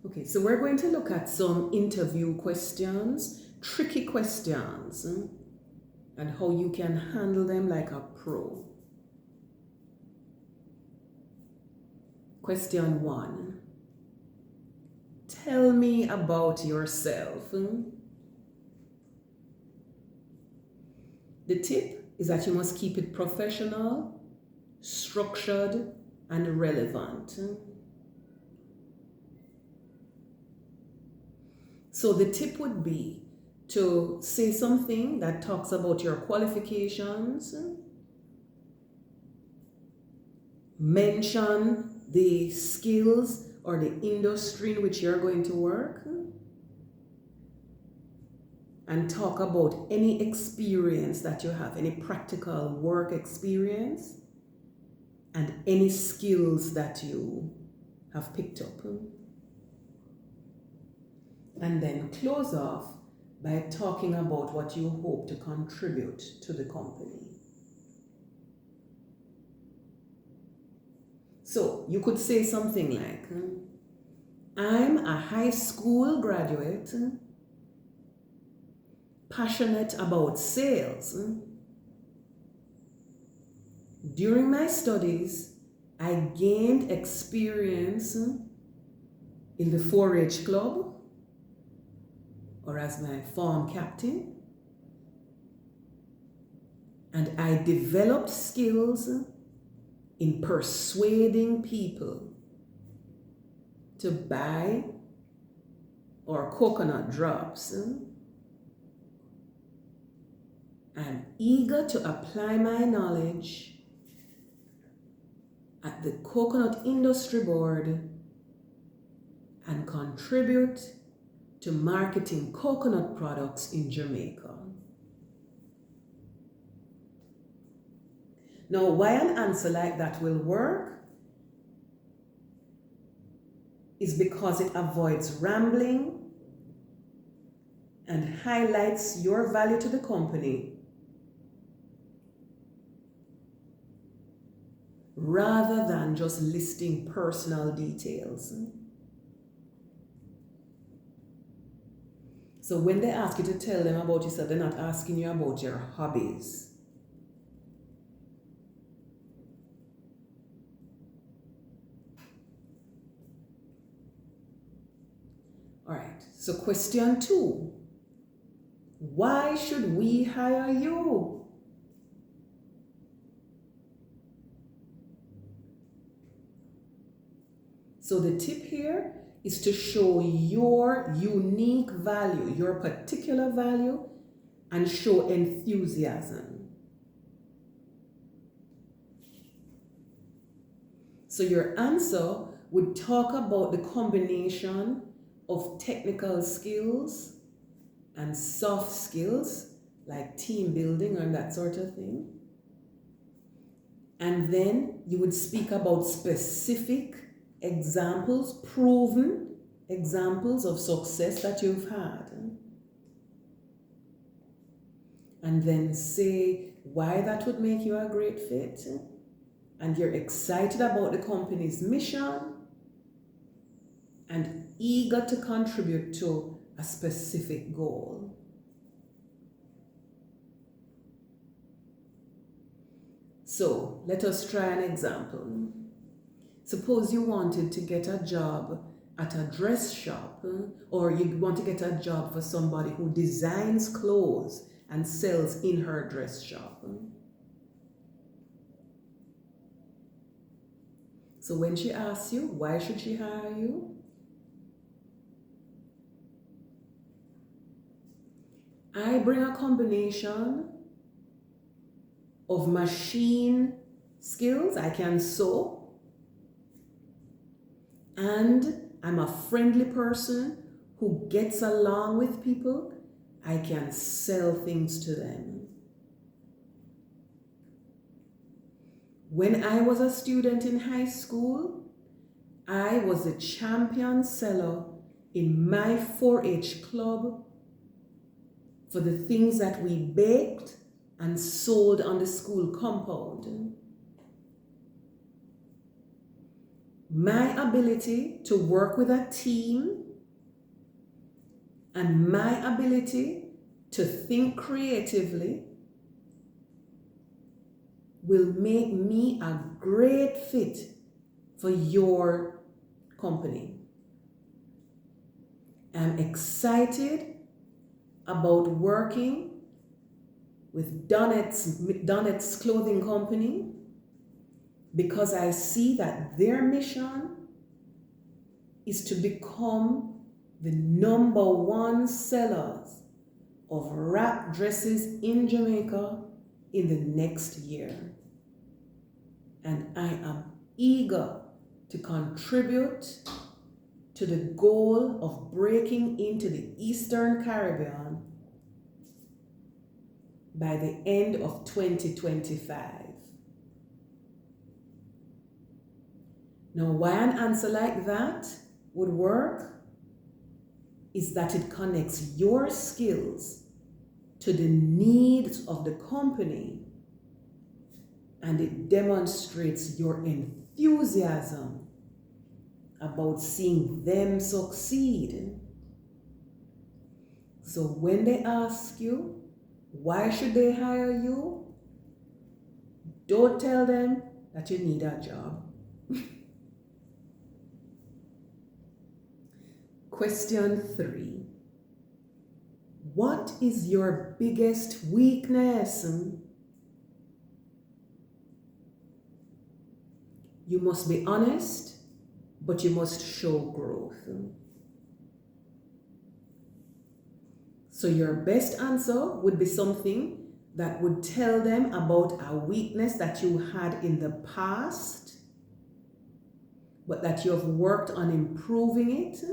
Okay, so we're going to look at some interview questions, tricky questions, and how you can handle them like a pro. Question 1. Tell me about yourself. The tip is that you must keep it professional, structured, and relevant. So the tip would be to say something that talks about your qualifications, mention the skills or the industry in which you're going to work, and talk about any experience that you have, any practical work experience, and any skills that you have picked up. And then close off by talking about what you hope to contribute to the company. So you could say something like, I'm a high school graduate, passionate about sales. During my studies, I gained experience in the 4-H club, or as my farm captain, and I developed skills in persuading people to buy our coconut drops. I'm eager to apply my knowledge at the Coconut Industry Board and contribute to marketing coconut products in Jamaica. Now, why an answer like that will work is because it avoids rambling and highlights your value to the company rather than just listing personal details. So when they ask you to tell them about yourself, they're not asking you about your hobbies. All right, so question 2. Why should we hire you? So the tip here is to show your unique value, your particular value, and show enthusiasm. So your answer would talk about the combination of technical skills and soft skills, like team building and that sort of thing. And then you would speak about specific examples, proven examples of success that you've had. And then say why that would make you a great fit. And you're excited about the company's mission and eager to contribute to a specific goal. So let us try an example. Suppose you wanted to get a job at a dress shop, or you want to get a job for somebody who designs clothes and sells in her dress shop. So when she asks you, why should she hire you? I bring a combination of machine skills. I can sew, and I'm a friendly person who gets along with people. I can sell things to them. When I was a student in high school, I was a champion seller in my 4-H club for the things that we baked and sold on the school compound. my ability to work with a team and my ability to think creatively will make me a great fit for your company. I'm excited about working with Donnett's clothing company because I see that their mission is to become the #1 sellers of wrap dresses in Jamaica in the next year. And I am eager to contribute to the goal of breaking into the Eastern Caribbean by the end of 2025. Now, why an answer like that would work is that it connects your skills to the needs of the company, and it demonstrates your enthusiasm about seeing them succeed. So when they ask you, why should they hire you? Don't tell them that you need a job. Question 3. What is your biggest weakness? You must be honest, but you must show growth. So your best answer would be something that would tell them about a weakness that you had in the past, but that you have worked on improving it,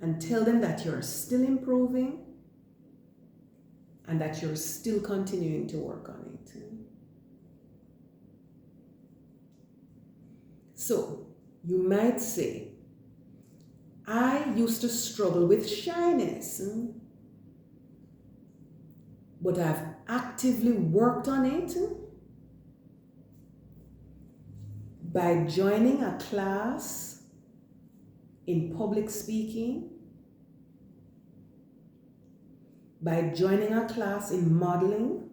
and tell them that you're still improving and that you're still continuing to work on it. So you might say, I used to struggle with shyness, but I've actively worked on it by joining a class in public speaking, by joining a class in modeling.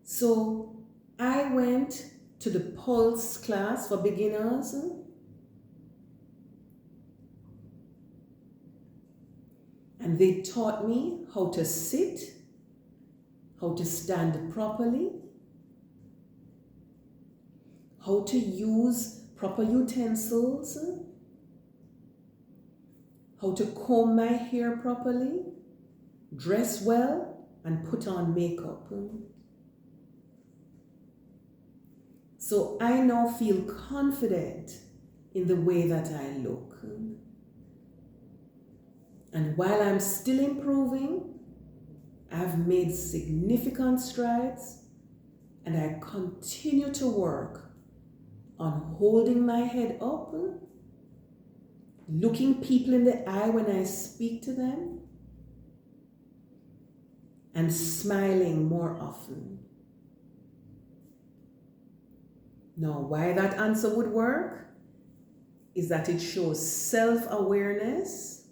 So I went to the Pulse class for beginners, and they taught me how to sit, how to stand properly, how to use proper utensils, how to comb my hair properly, dress well, and put on makeup. So I now feel confident in the way that I look. And while I'm still improving, I've made significant strides, and I continue to work on holding my head up, looking people in the eye when I speak to them, and smiling more often. Now, why that answer would work is that it shows self-awareness,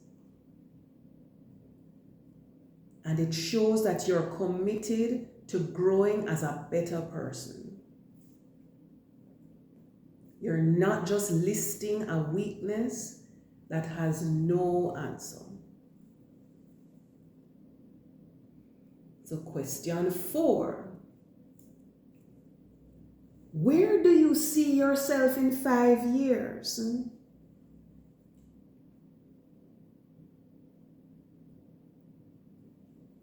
and it shows that you're committed to growing as a better person. You're not just listing a weakness that has no answer. So question 4. Where do you see yourself in 5 years?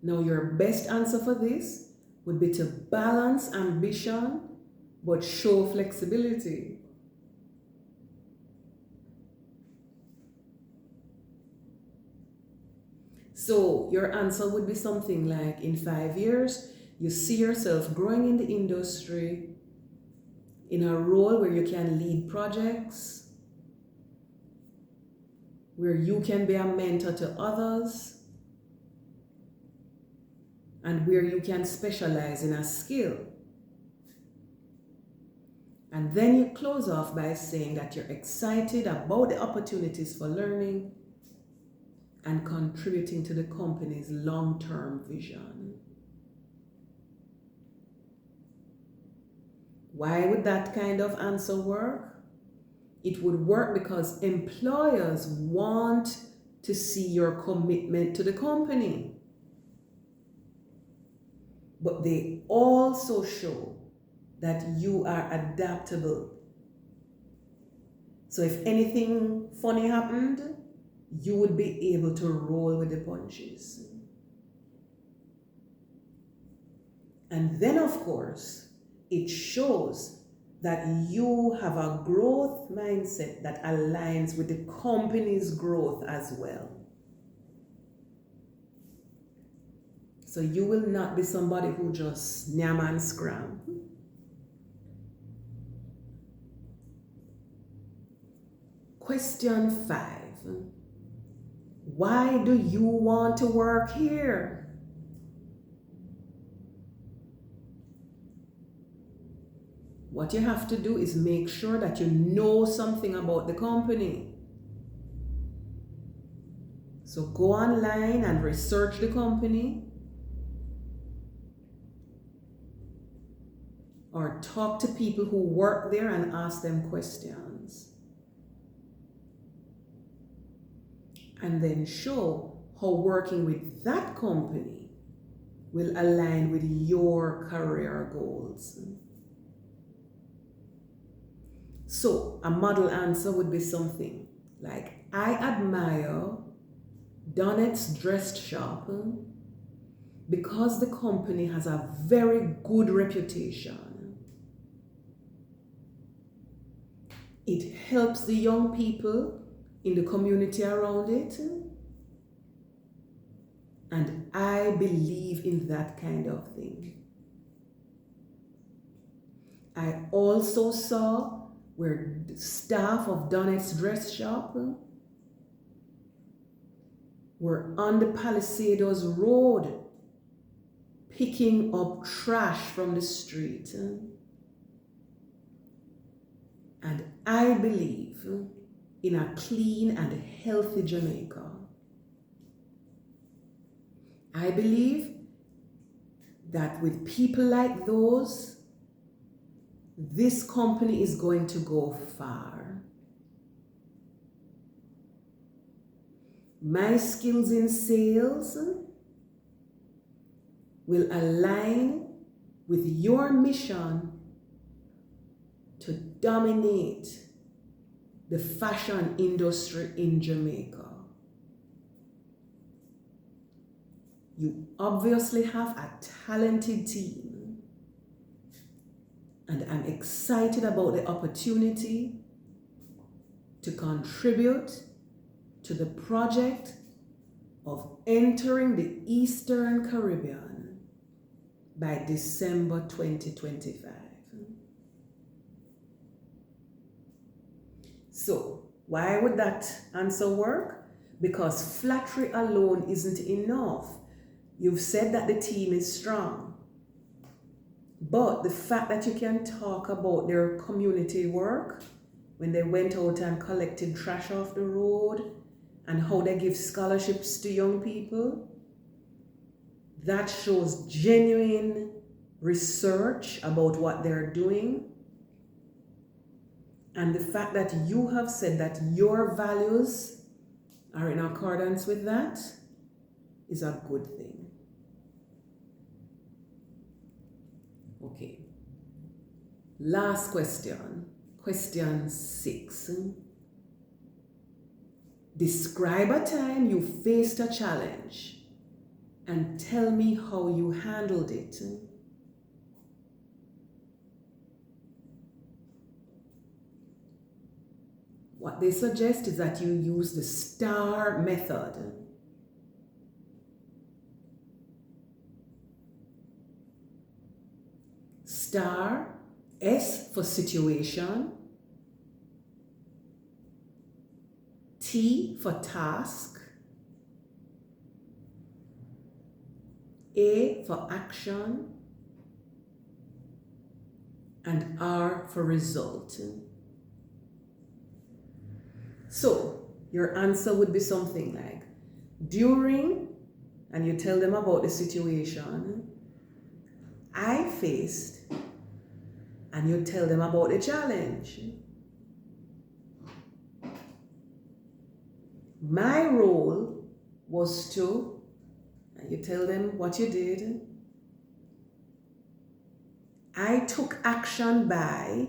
Now, your best answer for this would be to balance ambition but show flexibility. So your answer would be something like, in 5 years, you see yourself growing in the industry, in a role where you can lead projects, where you can be a mentor to others, and where you can specialize in a skill. And then you close off by saying that you're excited about the opportunities for learning and contributing to the company's long-term vision. Why would that kind of answer work? It would work because employers want to see your commitment to the company. But they also show that you are adaptable. So if anything funny happened, you would be able to roll with the punches. And then, of course, it shows that you have a growth mindset that aligns with the company's growth as well. So you will not be somebody who just nyam and scram. Question 5. Why do you want to work here? What you have to do is make sure that you know something about the company. So go online and research the company, or talk to people who work there and ask them questions. And then show how working with that company will align with your career goals. So a model answer would be something like, I admire Donnett's Dress Shop because the company has a very good reputation. It helps the young people in the community around it. And I believe in that kind of thing. I also saw where the staff of Donnett's Dress Shop were on the Palisadoes Road picking up trash from the street. And I believe in a clean and healthy Jamaica. I believe that with people like those, this company is going to go far. My skills in sales will align with your mission to dominate the fashion industry in Jamaica. You obviously have a talented team, and I'm excited about the opportunity to contribute to the project of entering the Eastern Caribbean by December 2025. So, why would that answer work? Because flattery alone isn't enough. You've said that the team is strong. But the fact that you can talk about their community work, when they went out and collected trash off the road, and how they give scholarships to young people, that shows genuine research about what they're doing. And the fact that you have said that your values are in accordance with that is a good thing. Okay. Last question. Question 6. Describe a time you faced a challenge and tell me how you handled it. What they suggest is that you use the STAR method. STAR, S for situation, T for task, A for action, and R for result. So your answer would be something like, during, and you tell them about the situation I faced, and you tell them about the challenge. My role was to, and you tell them what you did. I took action by,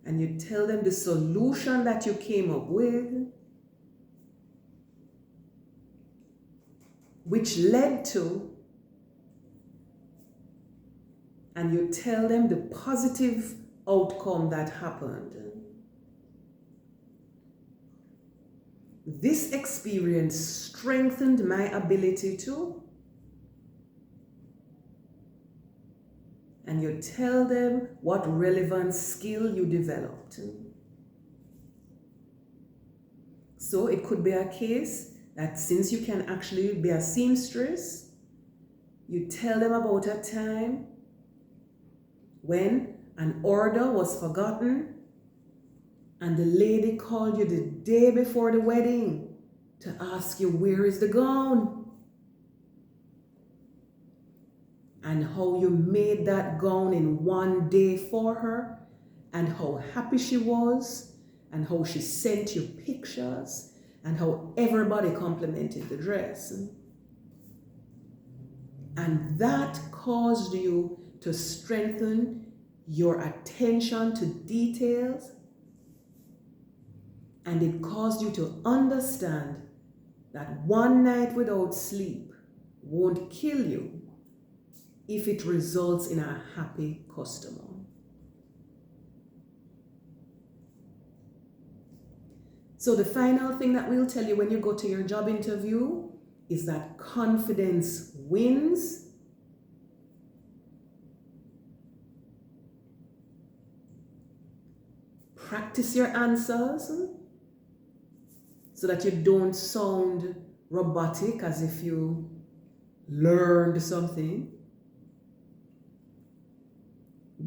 and you tell them the solution that you came up with, which led to, and you tell them the positive outcome that happened. This experience strengthened my ability to, and you tell them what relevant skill you developed. So it could be a case that since you can actually be a seamstress, you tell them about a time when an order was forgotten and the lady called you the day before the wedding to ask you, where is the gown? And how you made that gown in one day for her, and how happy she was, and how she sent you pictures, and how everybody complimented the dress. And that caused you to strengthen your attention to details, and it caused you to understand that one night without sleep won't kill you if it results in a happy customer. So the final thing that we'll tell you when you go to your job interview is that confidence wins. Practice your answers so that you don't sound robotic as if you learned something.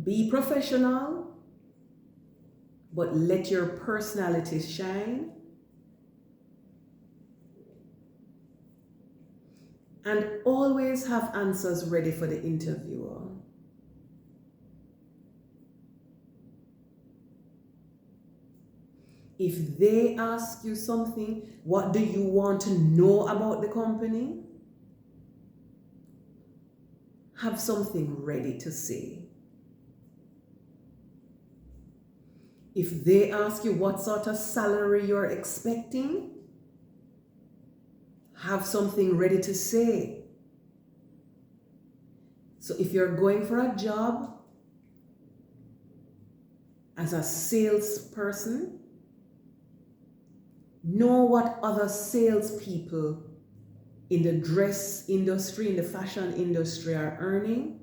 Be professional, but let your personality shine. And always have answers ready for the interviewer. If they ask you something, what do you want to know about the company? Have something ready to say. If they ask you what sort of salary you're expecting, have something ready to say. So if you're going for a job as a salesperson, know what other salespeople in the dress industry, in the fashion industry are earning,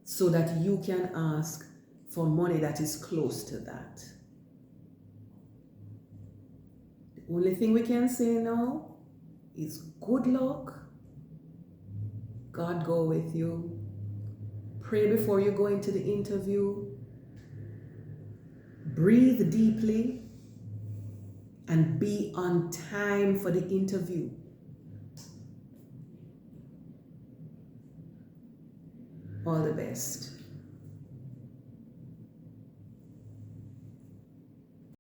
so that you can ask for money that is close to that. The only thing we can say now is good luck. God go with you. Pray before you go into the interview. Breathe deeply and be on time for the interview. All the best.